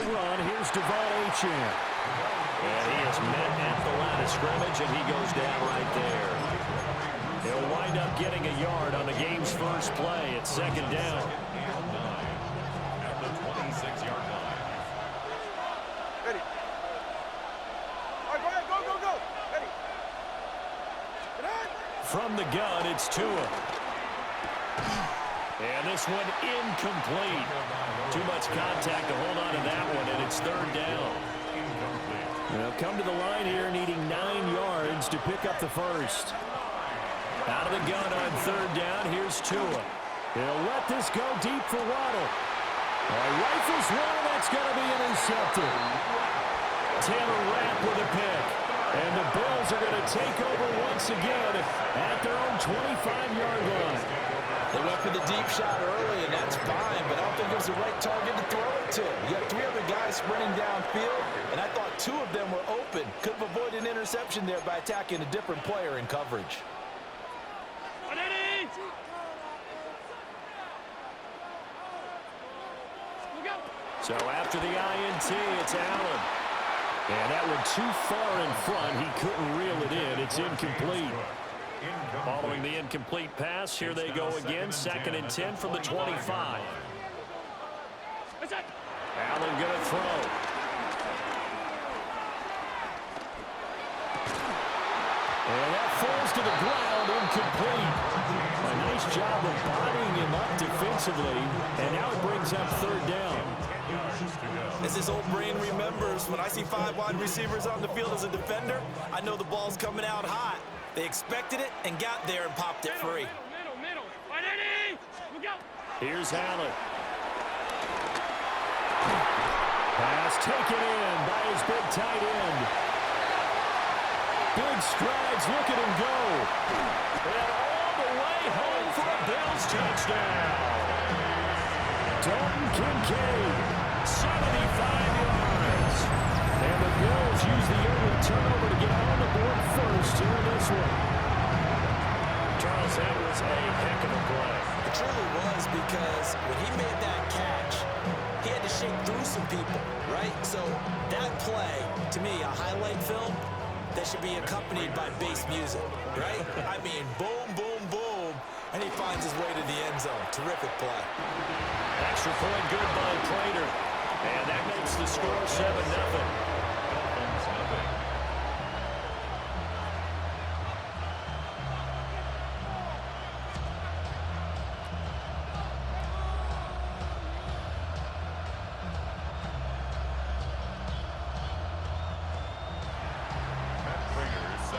run. Here's Devon. And he is met at the line of scrimmage, and he goes down right there. He'll wind up getting a yard on the game's first play at second down. At the 26-yard line. Ready. All right, go ahead. Go, go, go. Ready. From the gun, it's Tua. And this one incomplete. Too much contact to hold on to that one, and it's third down. They'll come to the line here needing 9 yards to pick up the first. Out of the gun on third down, here's Tua. He'll let this go deep for Waddle. Rifles one, that's going to be intercepted. Taylor Rapp with a pick. And the Bills are going to take over once again at their own 25-yard line. They went for the deep shot early, and that's fine, but I don't think it was the right target to throw it to. You have 3 other guys sprinting downfield, and I thought 2 of them were open. Could have avoided an interception there by attacking a different player in coverage. So after the INT, it's Allen. And that one too far in front. He couldn't reel it in. It's incomplete. Following the incomplete pass, here they go again. 2nd and 10 from the 25. Allen going to throw. And that falls to the ground, incomplete. A nice job of bodying him up defensively. And now it brings up third down. As his old brain remembers, when I see 5 wide receivers on the field as a defender, I know the ball's coming out hot. They expected it and got there and popped it free. Here's Allen. Pass taken in by his big tight end. Big strides, look at him go. And all the way home for a Bills touchdown. Dalton Kincaid, 75 yards. And the Bills use the early turnover to get on the board first here in this one. Charles, that was a heck of a play. It truly was, because when he made that catch, he had to shake through some people, right? So that play, to me, a highlight film that should be accompanied by bass music, right? I mean, boom, boom, boom, and he finds his way to the end zone. Terrific play. Extra point good by Prater. And that makes the score 7-0.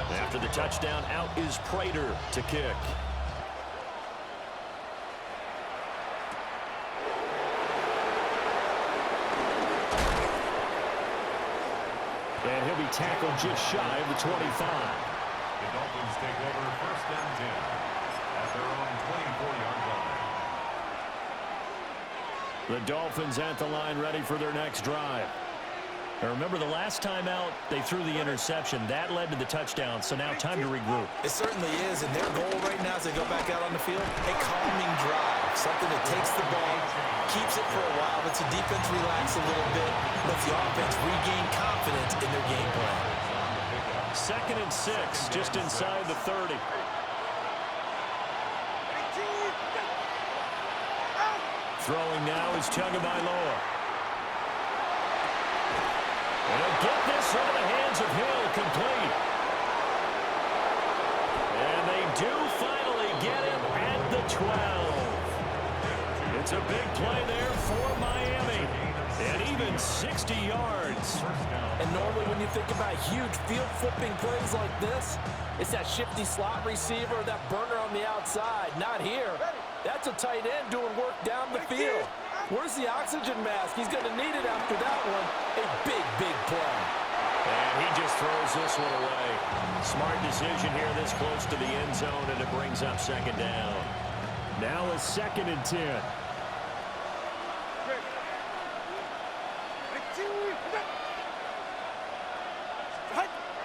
After the touchdown, out is Prater to kick. And he'll be tackled just shy of the 25. The Dolphins take over 1st and 10 at their own 24-yard line. The Dolphins at the line ready for their next drive. Now remember, the last time out, they threw the interception. That led to the touchdown, so now time to regroup. It certainly is, and their goal right now as they go back out on the field, a calming drive, something that takes the ball, keeps it for a while, lets the defense relax a little bit, lets the offense regain confidence in their game plan. 2nd and 6, just inside the 30. Throwing now is Tagovailoa. And he'll get this into the hands of Hill, complete. And they do finally get him at the 12. It's a big play there for Miami. And even 60 yards. And normally when you think about huge field-flipping plays like this, it's that shifty slot receiver, that burner on the outside. Not here. That's a tight end doing work down the field. Where's the oxygen mask? He's going to need it after that one. A big, big play. And he just throws this one away. Smart decision here this close to the end zone, and it brings up 2nd down. Now a 2nd and 10.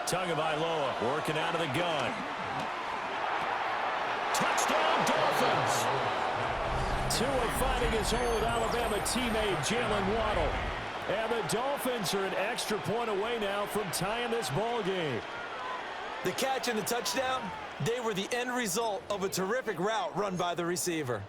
Tagovailoa working out of the gun. Touchdown, Dolphins! Tua finding his old Alabama teammate, Jalen Waddle. And the the Dolphins are an extra point away now from tying this ball game. The catch and the touchdown, they were the end result of a terrific route run by the receiver.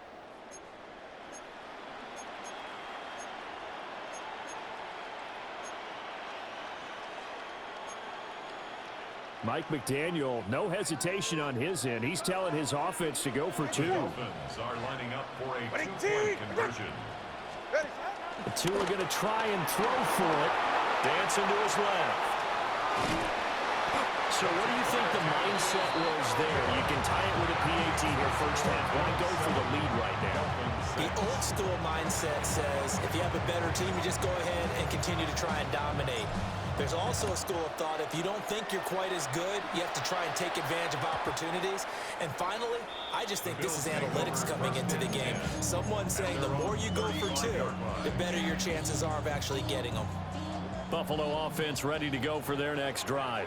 Mike McDaniel, no hesitation on his end. He's telling his offense to go for two. The Dolphins are lining up for a two-point conversion. The two are going to try and throw for it. Dancing to his left. So what do you think the mindset was there? You can tie it with a PAT here first half. Want to go for the lead right now. The old school mindset says if you have a better team, you just go ahead and continue to try and dominate. There's also a school of thought, if you don't think you're quite as good, you have to try and take advantage of opportunities. And finally, I just think this is analytics coming into the game. Someone saying the more you go for two, the better your chances are of actually getting them. Buffalo offense ready to go for their next drive.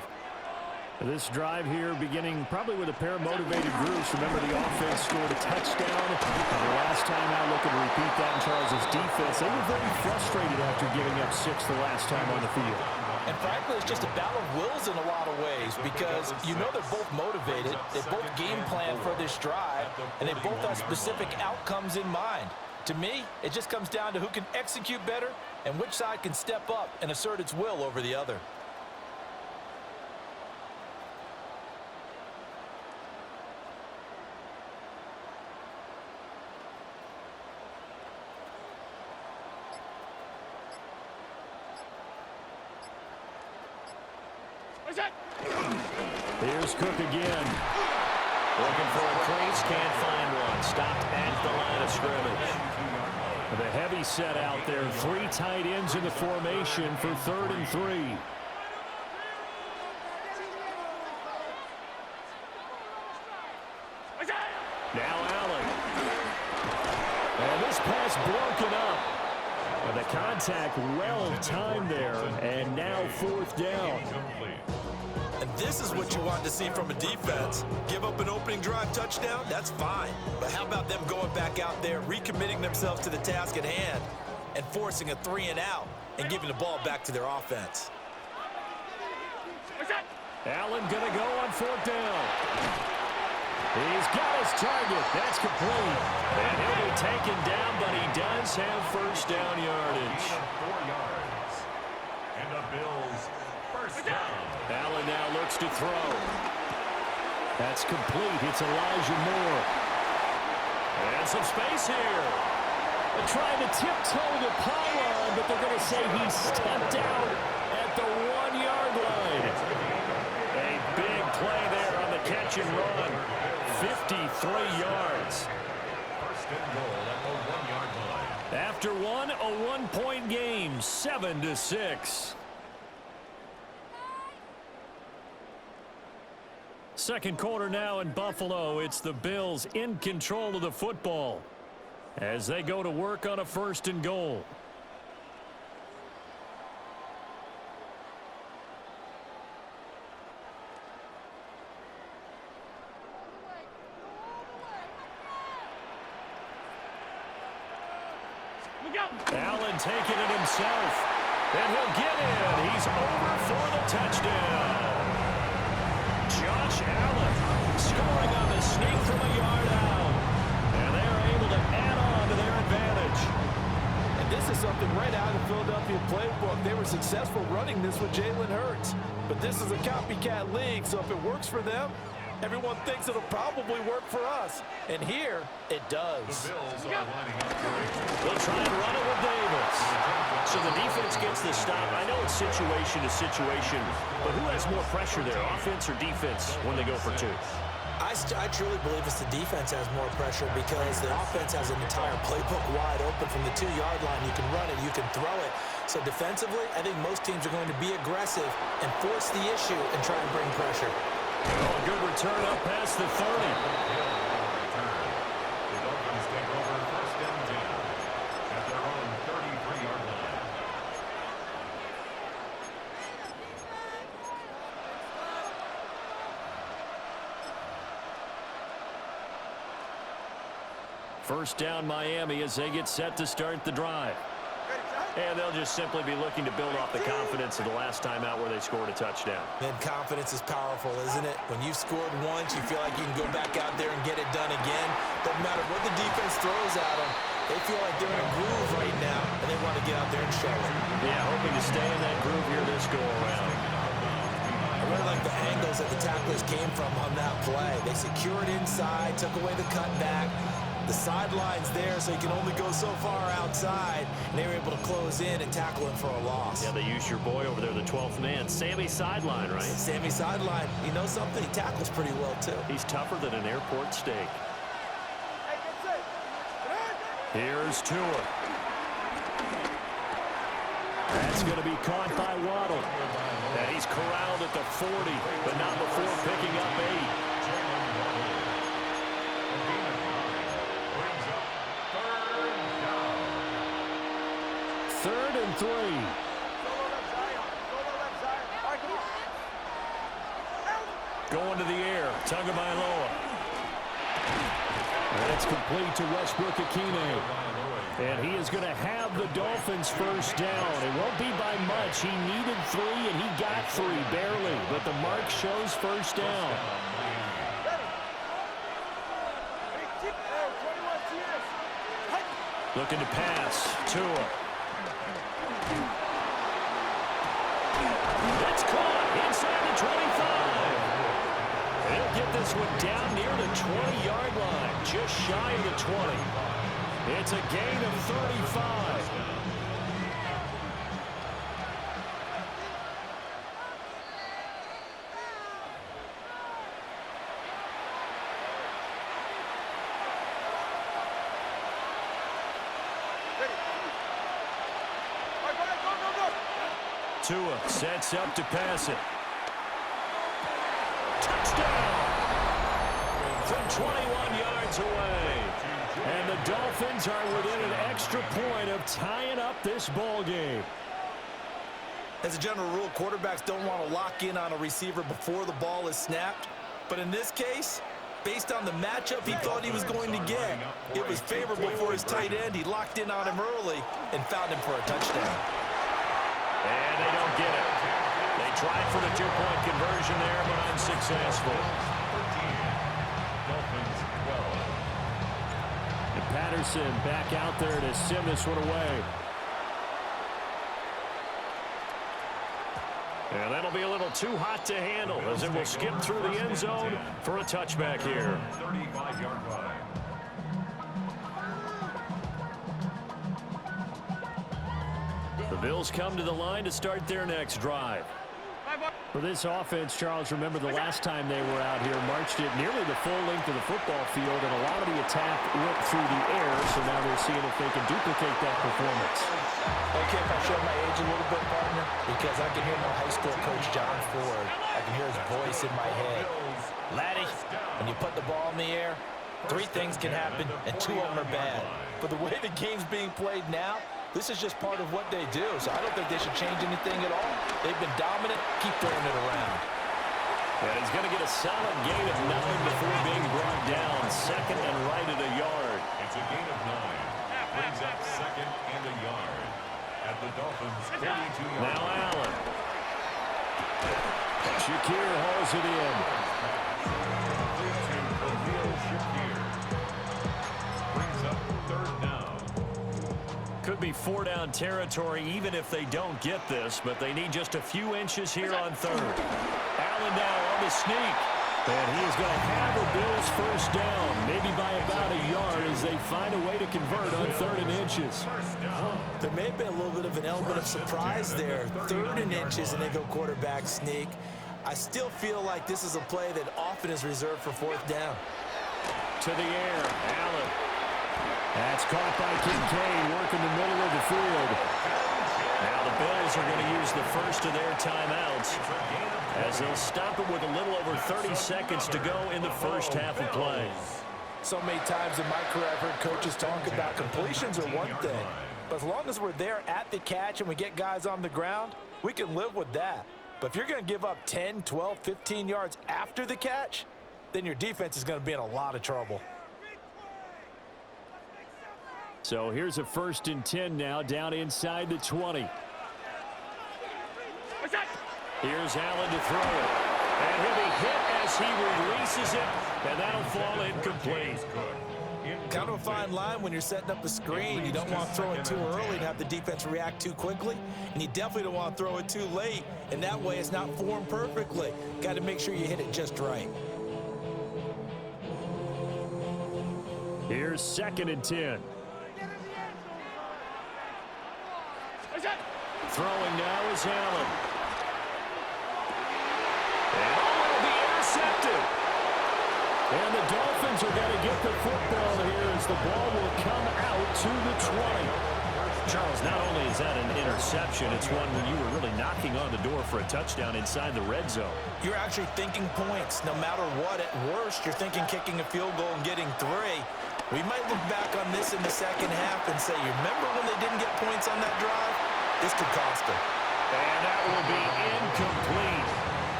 This drive here beginning probably with a pair of motivated groups. Remember, the offense scored a touchdown. The last time out, looking to repeat that in Charles' defense. They were very frustrated after giving up 6 the last time on the field. And frankly, it's just a battle of wills in a lot of ways because you know they're both motivated, they both game plan for this drive, and they both have specific outcomes in mind. To me, it just comes down to who can execute better and which side can step up and assert its will over the other. Here's Cook again. Looking for a crease, can't find one. Stopped at the line of scrimmage. The heavy set out there. 3 tight ends in the formation for 3rd and 3. Now Allen. And this pass broken up. And the contact well timed there. And now 4th down. And this is what you want to see from a defense. Give up an opening drive touchdown, that's fine. But how about them going back out there, recommitting themselves to the task at hand, and forcing a 3-and-out and giving the ball back to their offense? Allen going to go on 4th down. He's got his target. That's complete. And he'll be taken down, but he does have first down yardage. 4 yards. And the Bills first down. Allen now looks to throw. That's complete. It's Elijah Moore. And some space here. They're trying to tiptoe the pylon, but they're going to say he stepped out at the 1-yard line. A big play there on the catch and run. 53 yards. First and goal at the 1-yard line. After one, a 1-point game, 7-6. Second quarter now in Buffalo. It's the Bills in control of the football as they go to work on a 1st and goal. Allen taking it himself, and he'll get in. He's over for the touchdown. Josh Allen scoring on the sneak from a yard out. And they are able to add on to their advantage. And this is something right out of the Philadelphia playbook. They were successful running this with Jalen Hurts. But this is a copycat league, so if it works for them, everyone thinks it'll probably work for us. And here, it does. The Bills are lining up for They'll try and run it with Davis. So the defense gets the stop. I know it's situation to situation, but who has more pressure there, offense or defense, when they go for 2? I truly believe it's the defense has more pressure because the offense has an entire playbook wide open from the 2-yard line. You can run it, you can throw it. So defensively, I think most teams are going to be aggressive and force the issue and try and bring pressure. Oh, good return up past the 30. The Dolphins take over 1st and 10 at their own 33-yard line. First down Miami as they get set to start the drive. And they'll just simply be looking to build off the confidence of the last time out where they scored a touchdown. And confidence is powerful, isn't it? When you've scored once, you feel like you can go back out there and get it done again. Doesn't matter what the defense throws at them. They feel like they're in a groove right now, and they want to get out there and show it. Yeah, hoping to stay in that groove here this go-around. I really like the angles that the tacklers came from on that play. They secured inside, took away the cutback. The sideline's there, so you can only go so far outside. And they were able to close in and tackle him for a loss. Yeah, they used your boy over there, the 12th man. Sammy Sideline, right? Sammy Sideline. You know something? He tackles pretty well, too. He's tougher than an airport steak. Hey, get set. Here's Tua. That's going to be caught by Waddle. And he's corralled at the 40, but not before picking up 8. Third and 3. Going to the air. Tagovailoa. That's complete to Westbrook-Ikhine. And he is going to have the Dolphins first down. It won't be by much. He needed 3, and he got 3, barely. But the mark shows first down. Looking to pass. Tua. That's caught inside the 25. They'll get this one down near the 20-yard line, just shy of the 20. It's a gain of 35. Tua sets up to pass it. Touchdown! From 21 yards away. And the Dolphins are within an extra point of tying up this ball game. As a general rule, quarterbacks don't want to lock in on a receiver before the ball is snapped. But in this case, based on the matchup he thought he was going to get, it was favorable for his tight end. He locked in on him early and found him for a touchdown. And they don't get it. They tried for the 2-point conversion there, but unsuccessful. And Patterson back out there to send this one away. And that'll be a little too hot to handle as it will skip through the end zone for a touchback here. 35-yard line. The Bills come to the line to start their next drive. For this offense, Charles, remember the last time they were out here, marched it nearly the full length of the football field, and a lot of the attack went through the air, so now they're seeing if they can duplicate that performance. Okay, if I show my age a little bit, partner, because I can hear my high school coach, John Ford. I can hear his voice in my head. Laddie, when you put the ball in the air, 3 things can happen, and 2 of them are bad. But the way the game's being played now, this is just part of what they do, so I don't think they should change anything at all. They've been dominant. Keep throwing it around. And he's going to get a solid gain of 9 before being brought down. Second and right at a yard. It's a gain of 9. Brings up second and a yard at the Dolphins' 42-yard line. Now Allen. Shakir hauls it in. Brings up third down. Could be 4-down territory even if they don't get this, but they need just a few inches here on third. Allen now on the sneak. And he is going to have the Bills first down, maybe by about a yard as they find a way to convert on 3rd and inches. There may have been a little bit of an element of surprise there. 3rd and inches, and they go quarterback sneak. I still feel like this is a play that often is reserved for 4th down. To the air, Allen. That's caught by Kincaid, working the middle of the field. Now the Bills are going to use the first of their timeouts as they'll stop it with a little over 30 seconds to go in the first half of play. So many times in my career I've heard coaches talk about completions are one thing, but as long as we're there at the catch and we get guys on the ground, we can live with that. But if you're going to give up 10, 12, 15 yards after the catch, then your defense is going to be in a lot of trouble. So here's a 1st and 10 now, down inside the 20. Here's Allen to throw it. And he'll be hit as he releases it, and that'll fall incomplete. Kind of a fine line when you're setting up a screen. You don't want to throw it too early and have the defense react too quickly, and you definitely don't want to throw it too late, and that way it's not formed perfectly. Got to make sure you hit it just right. Here's 2nd and 10. Throwing now is Allen. And will be intercepted. And the Dolphins are going to get the football here as the ball will come out to the 20. Charles, not only is that an interception, it's one when you were really knocking on the door for a touchdown inside the red zone. You're actually thinking points. No matter what, at worst, you're thinking kicking a field goal and getting 3. We might look back on this in the second half and say, you remember when they didn't get points on that drive? This could cost them. And that will be incomplete.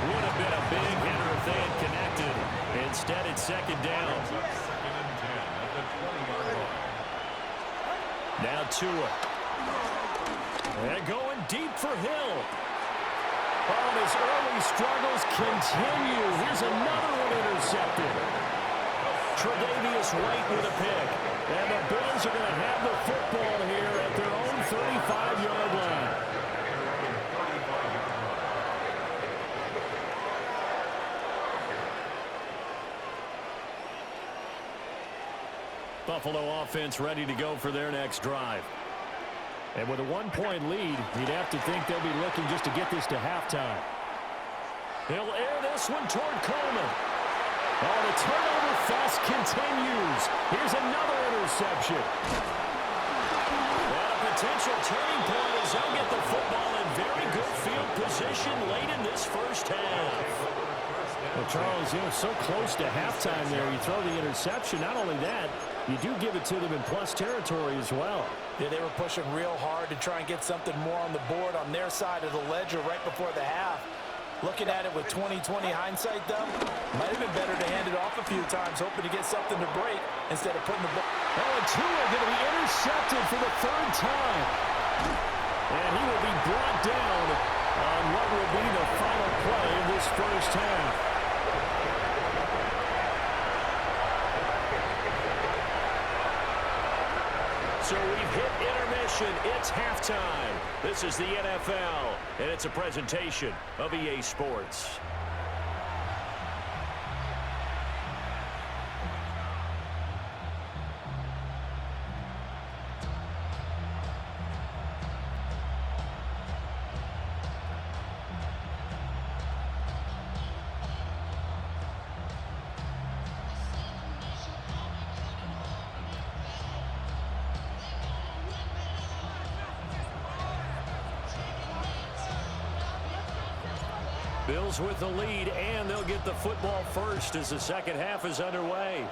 Would have been a big hitter if they had connected. Instead, it's 2nd down. 2nd and 10 at the 20-yard line. Now Tua. And going deep for Hill. Oh, his early struggles continue. Here's another one intercepted. Tre'Davious White with a pick. And the Bills are going to have the football here at their own 35-yard line. Buffalo offense ready to go for their next drive. And with a 1-point lead, you'd have to think they'll be looking just to get this to halftime. He'll air this one toward Coleman. Oh, the turnover fest continues. Here's another interception. And a potential turning point as they'll get the football in very good field position late in this first half. Well, Charles, so close to halftime there. You throw the interception. Not only that, you do give it to them in plus territory as well. Yeah, they were pushing real hard to try and get something more on the board on their side of the ledger right before the half. Looking at it with 20/20 hindsight, though, might have been better to hand it off a few times, hoping to get something to break instead of putting the ball. Oh, and Tua going to be intercepted for the 3rd time. And he will be brought down on what will be the final play of this first half. So we've hit intermission. It's halftime. This is the NFL, and it's a presentation of EA Sports. Bills with the lead, and they'll get the football first as the second half is underway.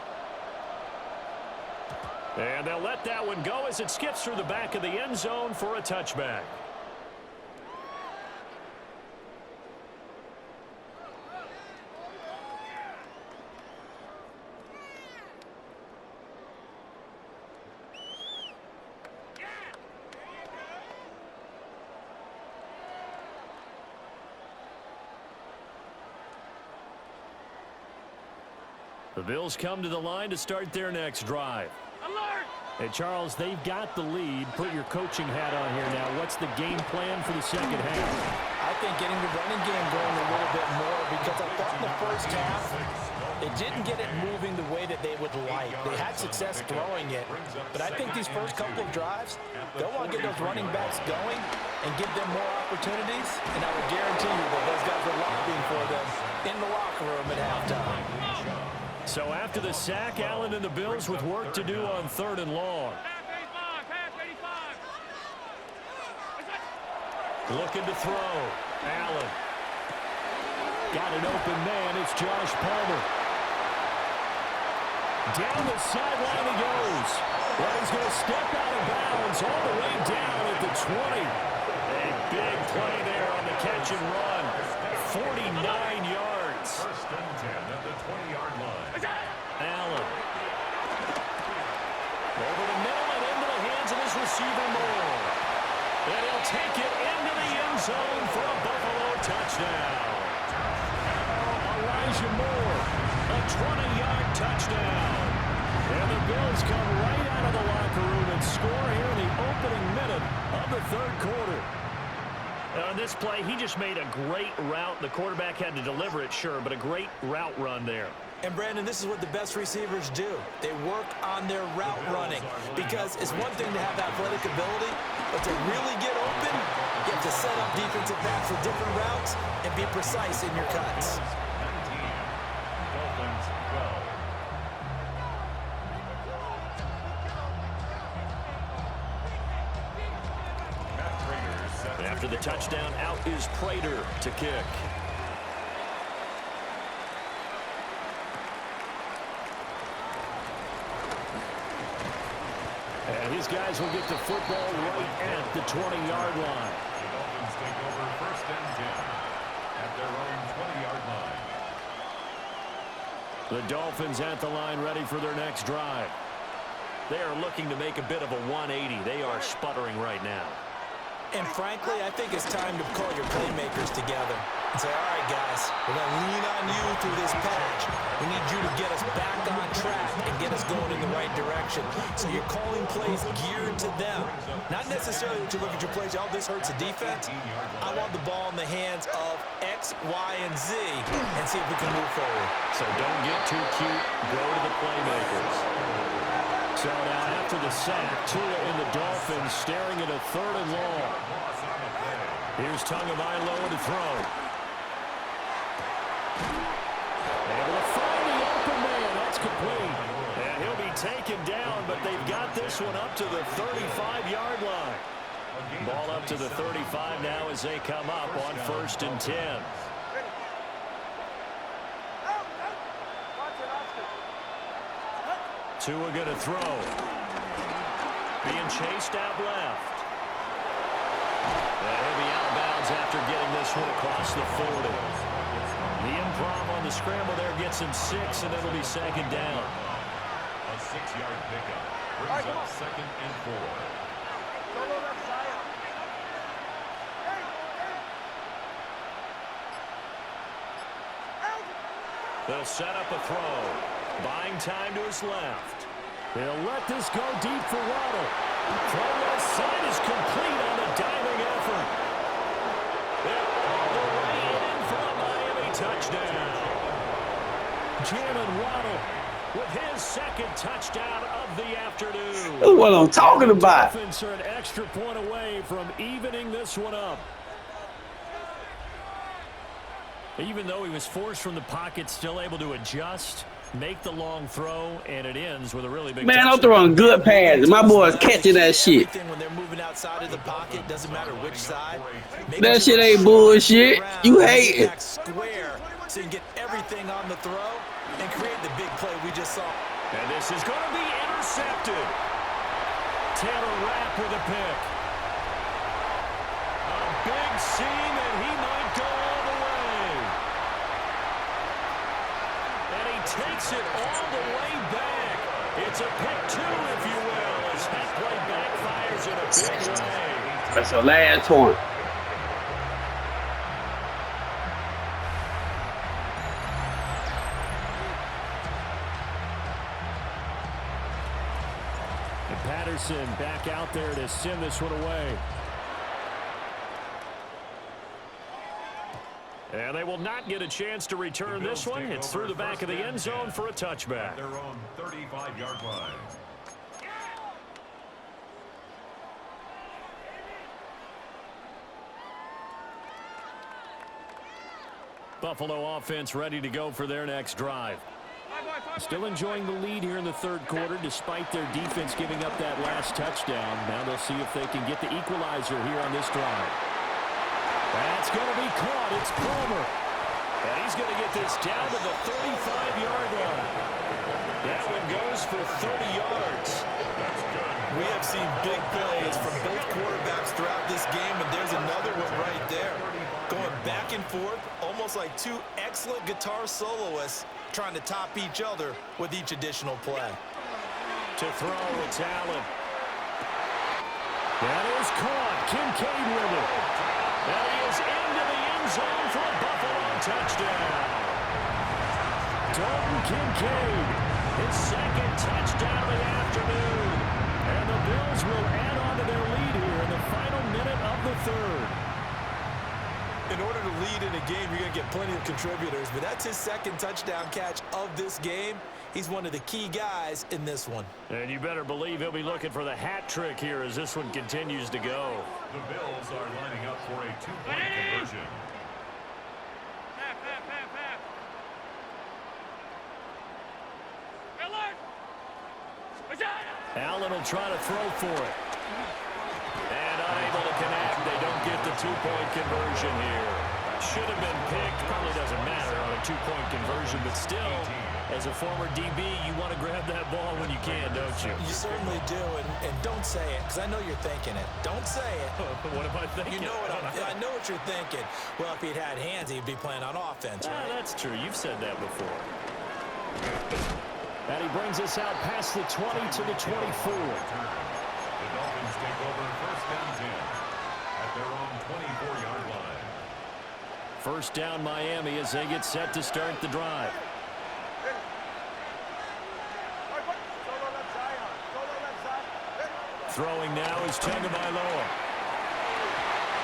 And they'll let that one go as it skips through the back of the end zone for a touchback. The Bills come to the line to start their next drive. Alert! And Charles, they've got the lead. Put your coaching hat on here now. What's the game plan for the second half? I think getting the running game going a little bit more, because I thought in the first half they didn't get it moving the way that they would like. They had success throwing it, but I think these first couple of drives, they'll want to get those running backs going and give them more opportunities, and I would guarantee you that those guys are lobbying for them in the locker room at halftime. So after the sack, Allen and the Bills with work to do on 3rd and long. Looking to throw. Allen. Got an open man. It's Josh Palmer. Down the sideline he goes. Well, he's going to step out of bounds all the way down at the 20. A big play there on the catch and run. 49 yards. 1st and 10 at the 20-yard line. Allen. Over the middle and into the receiver Moore. And he'll take it into the end zone for a Buffalo touchdown. Elijah Moore, a 20-yard touchdown. And the Bills come right out of the locker room and score here in the opening minute of the third quarter. On this play, he just made a great route. The quarterback had to deliver it, sure, but a great route run there. And, Brandon, this is what the best receivers do. They work on their route running because it's one thing to have athletic ability, but to really get open, you have to set up defensive backs with different routes and be precise in your cuts. After the touchdown, out is Prater to kick. And his guys will get the football right at the 20-yard line. The Dolphins take over first and 10 at their own 20-yard line. The Dolphins at the line, ready for their next drive. They are looking to make a bit of a 180. They are sputtering right now. And frankly, I think it's time to call your playmakers together and say, all right, guys, we're going to lean on you through this patch. We need you to get us back on track and get us going in the right direction. So you're calling plays geared to them. Not necessarily that you look at your plays, oh, this hurts the defense. I want the ball in the hands of X, Y, and Z and see if we can move forward. So don't get too cute. Go to the playmakers. So now after the sack, Tua and the Dolphins staring at a 3rd and long. Here's Tagovailoa to throw. Able to find the open man. That's complete. And he'll be taken down, but they've got this one up to the 35-yard line. Ball up to the 35 now as they come up on 1st and 10. Tua going to throw. Being chased out left. And he'll be out of bounds after getting this one across the 40. The improv on the scramble there gets him 6, and it'll be 2nd down. A 6-yard pickup brings up 2nd and 4. They'll set up a throw. Buying time to his left. He'll let this go deep for Waddle. Throw left side is complete on a diving effort. They're all the way in for a Miami touchdown. Jalen Waddle with his 2nd touchdown of the afternoon. That's what I'm talking about. The Dolphins are an extra point away from evening this one up. Even though he was forced from the pocket, still able to adjust, make the long throw, and it ends with a really big Man, touchdown. I'm throwing good passes. My boy's catching that shit. When they're moving outside of the pocket, doesn't matter which side. That shit ain't bullshit. You hate it. Square, so you can get everything on the throw and create the big play we just saw. And this is going to be intercepted. Taylor Rapp with a pick. A big seam, and he might go all the way. And he takes it all the way back. It's a pick 2, if you will, as that play backfires in a big way. That's the last one. And Patterson back out there to send this one away. And they will not get a chance to return this one. It's through the back of the end zone for a touchback. Their own 35-yard line. Buffalo offense ready to go for their next drive. Still enjoying the lead here in the third quarter despite their defense giving up that last touchdown. Now they'll see if they can get the equalizer here on this drive. That's going to be caught. It's Palmer. And he's going to get this down to the 35-yard line. That one goes for 30 yards. We have seen big plays from both quarterbacks throughout this game, and there's another one right there. Going back and forth, almost like two excellent guitar soloists trying to top each other with each additional play. To throw, it's Allen. That is caught. Kincaid with it. And he is into the end zone for a Buffalo touchdown. Dalton Kincaid, his second touchdown of the afternoon. And the Bills will add on to their lead here in the final minute of the third. In order to lead in a game, you're going to get plenty of contributors, but that's his second touchdown catch of this game. He's one of the key guys in this one. And you better believe he'll be looking for the hat trick here as this one continues to go. The Bills are lining up for a two-point conversion. Allen will try to throw for it. And unable to connect. They don't get the two-point conversion here. Should have been picked. Probably doesn't matter on a two-point conversion, but still, as a former DB, you want to grab that ball when you can, don't you? You certainly do, and don't say it, because I know you're thinking it. Don't say it. What am I thinking? You know what I know what you're thinking. Well, if he'd had hands, he'd be playing on offense, right? That's true. You've said that before. And he brings us out past the 20 to the 24. The Dolphins take over first and 10 at their own 24-yard line. First down Miami as they get set to start the drive. Throwing now is Tagovailoa.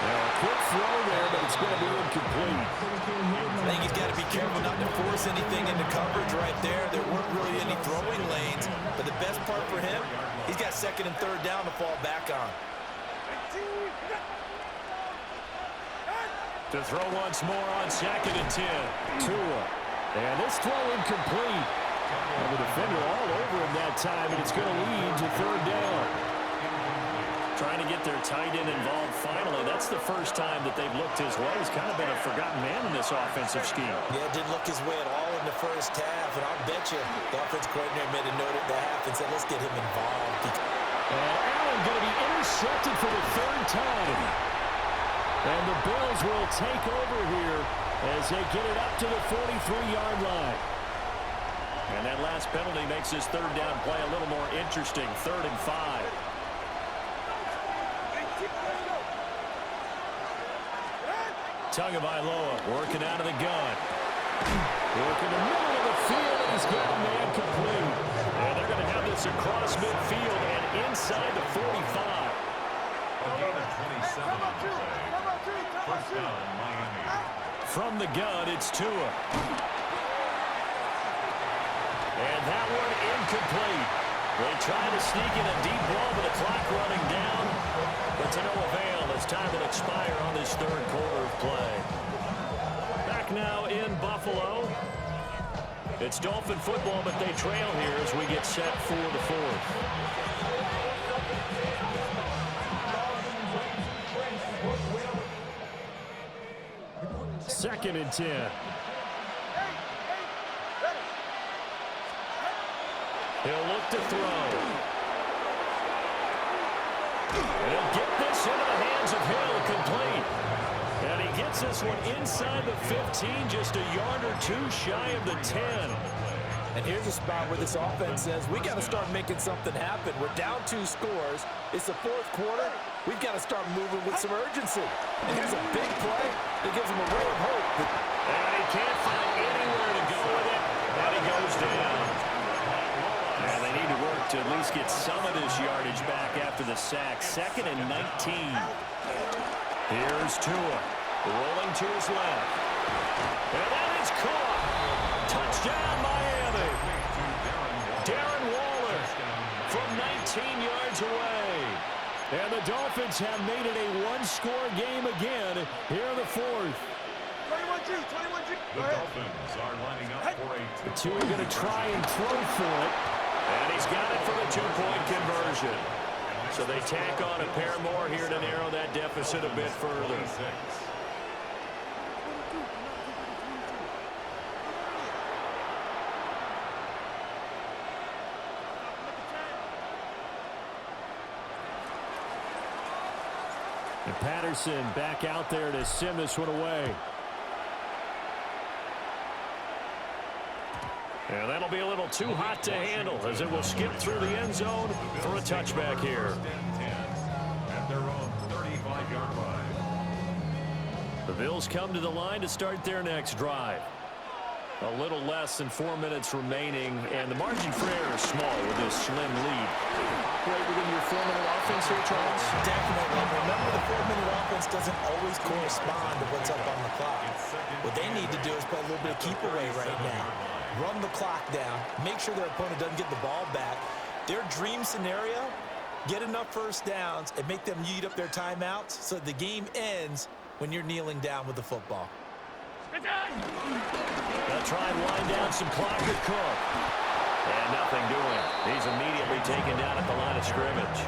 Now a quick throw there, but it's going to be incomplete. I think he's got to be careful not to force anything into coverage right there. There weren't really any throwing lanes, but the best part for him, he's got second and third down to fall back on. To throw once more on second and 10. Tua. And this throw incomplete. And the defender all over him that time, and it's going to lead to third down. Trying to get their tight end involved finally. That's the first time that they've looked his way. He's kind of been a forgotten man in this offensive scheme. Yeah, didn't look his way at all in the first half, and I'll bet you the offensive coordinator made a note at the half and said, let's get him involved. And Allen going to be intercepted for the third time. And the Bills will take over here as they get it up to the 43-yard line. And that last penalty makes this third down play a little more interesting. 3rd and 5. Tagovailoa working out of the gun. Working the middle of the field, and he's got a man complete. And they're going to have this across midfield and inside the 45. A gain of 27 on the play. First down, Miami. From the gun, it's Tua. And that one incomplete. They try to sneak in a deep ball, but the clock running down. But to no avail as time will expire on this third quarter of play. Back now in Buffalo. It's Dolphin football, but they trail here as we get set for the fourth. Second and 10. He'll look to throw. And he'll get this into the hands of Hill, complete. And he gets this one inside the 15, just a yard or two shy of the 10. And here's a spot where this offense says, we got to start making something happen. We're down 2 scores. It's the fourth quarter. We've got to start moving with some urgency. And here's a big play that gives him a ray of hope. And he can't find anywhere to go with it. And he goes down. And they need to work to at least get some of this yardage back after the sack. 2nd and 19. Here's Tua, rolling to his left. And that is caught. Touchdown, Miami. Darren Waller from 19 yards away. And the Dolphins have made it a one-score game again here in the fourth. 21G, 21G. The Dolphins are lining up for a The two are going to try and throw for it. And he's got it for the two-point conversion. So they tack on a pair more here to narrow that deficit a bit further. And Patterson back out there to send this one away. And that'll be a little too hot to handle as it will skip through the end zone for a touchback here. 5-yard line. The Bills come to the line to start their next drive. A little less than 4 minutes remaining, and the margin for error is small with this slim lead. Operate within your 4-minute offense here, Charles? Definitely. Remember, the 4-minute offense doesn't always correspond to what's up on the clock. What they need to do is play a little bit of keep away right now. Run the clock down. Make sure their opponent doesn't get the ball back. Their dream scenario, get enough first downs and make them eat up their timeouts so the game ends when you're kneeling down with the football. They'll try and wind down some clock with Cook. And nothing doing. He's immediately taken down at the line of scrimmage.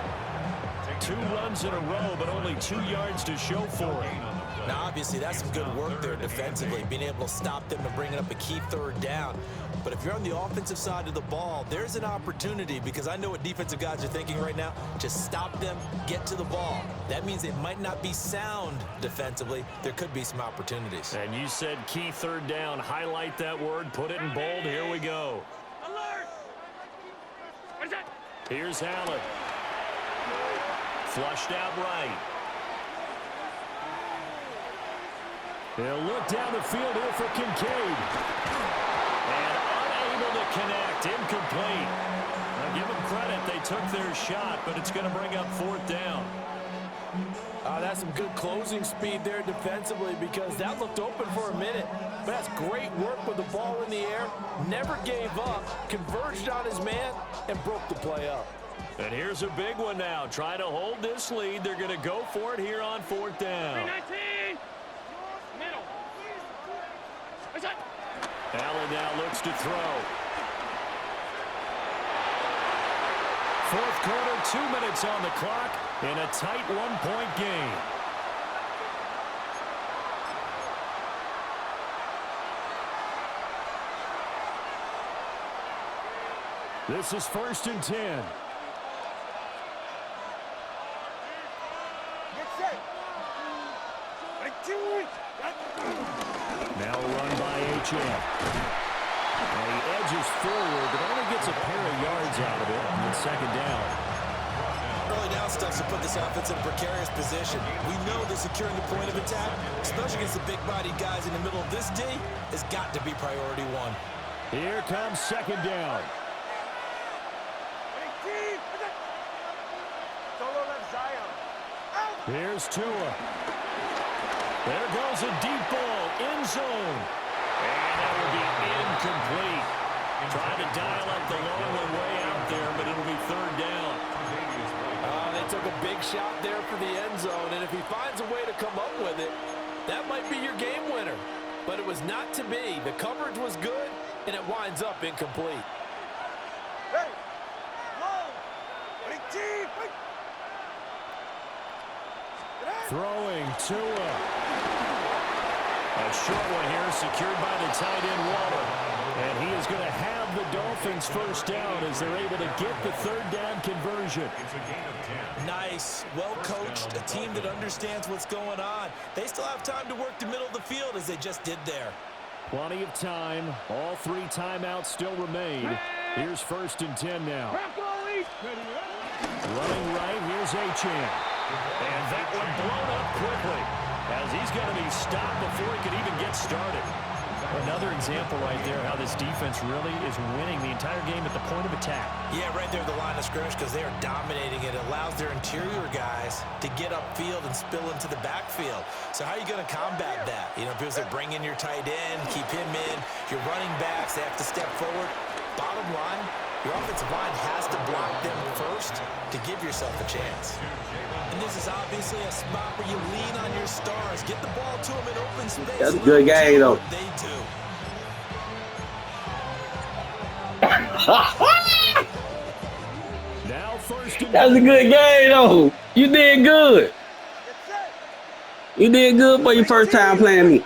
2 runs in a row, but only 2 yards to show for it. Now, obviously, that's some good work there defensively, being able to stop them and bringing up a key 3rd down. But if you're on the offensive side of the ball, there's an opportunity, because I know what defensive guys are thinking right now. Just stop them, get to the ball. That means it might not be sound defensively. There could be some opportunities. And you said key 3rd down. Highlight that word. Put it in bold. Here we go. Alert! What is that? Here's Allen. Flushed out right. They'll look down the field here for Kincaid. And unable to connect. Incomplete. Now give them credit. They took their shot, but it's going to bring up 4th down. That's some good closing speed there defensively, because that looked open for a minute. But that's great work with the ball in the air. Never gave up. Converged on his man and broke the play up. And here's a big one now. Trying to hold this lead. They're going to go for it here on 4th down. 319! Middle. What's that? Allen now looks to throw. 4th quarter, 2 minutes on the clock in a tight 1-point game. This is 1st and 10. Get set. Now a run by H.M. And he edges forward, but only gets a pair of yards out of it on 2nd down. Early down stuff to put this offense in a precarious position. We know that securing the point of attack, especially against the big-bodied guys in the middle of this D, has got to be priority 1. Here comes 2nd down. Solo left Zion. Out. Here's Tua. There goes a deep ball, end zone. And that will be incomplete. Trying to dial up the long one way out there, but it'll be 3rd down. They took a big shot there for the end zone, and if he finds a way to come up with it, that might be your game winner. But it was not to be. The coverage was good, and it winds up incomplete. Ready. Low. Ready, team. Throwing Tua. A short one here, secured by the tight end Waller. And he is going to have the Dolphins 1st down as they're able to get the 3rd down conversion. It's a gain of 10. Nice, well-coached, a team that understands what's going on. They still have time to work the middle of the field as they just did there. Plenty of time. All 3 timeouts still remain. Here's 1st and 10 now. Running right, here's H.M. And that one blown up quickly as he's going to be stopped before he could even get started. Another example right there how this defense really is winning the entire game at the point of attack. Yeah, right there at the line of scrimmage, because they are dominating it. It allows their interior guys to get upfield and spill into the backfield. So how are you going to combat that? You know, because they bring in your tight end, keep him in. Your running backs, they have to step forward. Bottom line, your offensive line has to block them first to give yourself a chance. And this is obviously a spot where you lean on your stars. Get the ball to them in open space. That's a good game, though. They do. Now 1st and That was a good game, though. You did good. You did good for your first time playing me.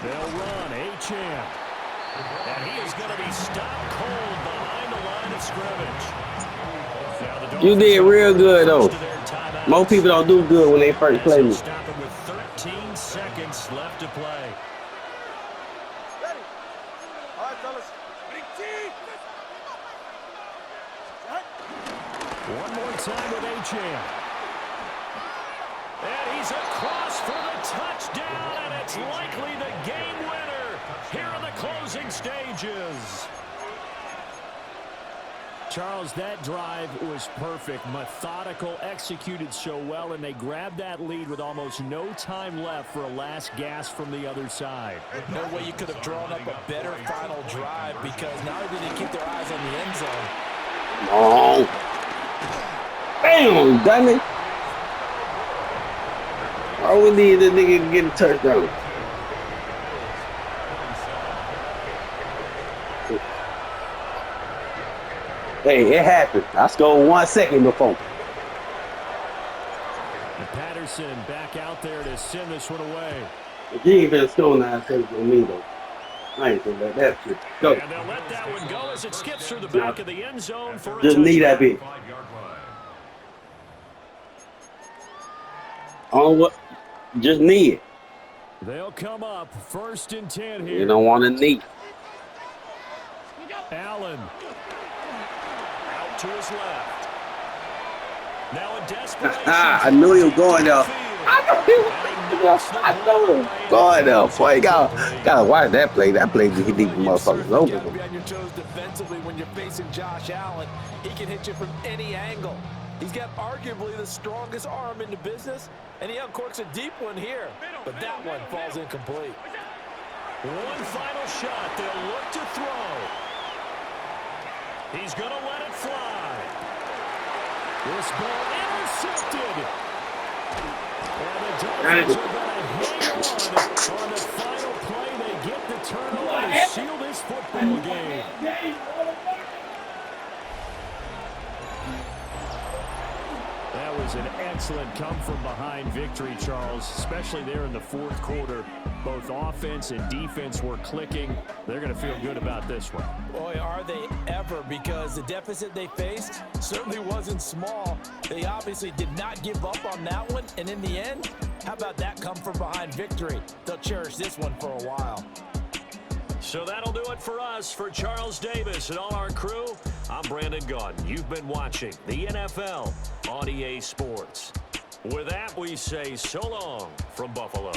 they'll run H.M. And he is going to be stopped cold behind the line of scrimmage. You did real good, though. Most people don't do good when they first play me. Stop it with 13 seconds left to play. Ready. All right, fellas. Ready, team. One more time with H.M. And he's across for the touchdown, and it's likely the game winner here in the closing stages. Charles, that drive was perfect, methodical, executed so well, and they grabbed that lead with almost no time left for a last gasp from the other side. No way you could have drawn up a better final drive, because not only did they keep their eyes on the end zone. Oh. Bam, done it. All we need is a nigga to get a touchdown. Hey, it happened. I scored 1 second before. And Patterson back out there to send this one away. If you ain't been scoring 9 seconds on me, though, I ain't gonna let that shit go. And they'll let that one go as it skips through the back of the end zone for a just touchdown. need that bit. On what? Just need it. They'll come up 1st and 10 here. You don't want to need. Allen. Out to his left. Now in desperation. I knew he was going there. I know he was going there. Boy, you gotta watch that play. That play, he beat the motherfuckers over. You gotta be on your toes defensively when you're facing Josh Allen. He can hit you from any angle. He's got arguably the strongest arm in the business, and he uncorks a deep one here. But that one falls incomplete. One final shot. They'll look to throw. He's going to let it fly. This ball intercepted. And the Dolphins are going to hang on the final play. They get the turnover to seal this football game. That was an excellent come-from-behind victory, Charles, especially there in the 4th quarter. Both offense and defense were clicking. They're going to feel good about this one. Boy, are they ever, because the deficit they faced certainly wasn't small. They obviously did not give up on that one, and in the end, how about that come-from-behind victory? They'll cherish this one for a while. So that'll do it for us. For Charles Davis and all our crew, I'm Brandon Gaudin. You've been watching the NFL on EA Sports. With that, we say so long from Buffalo.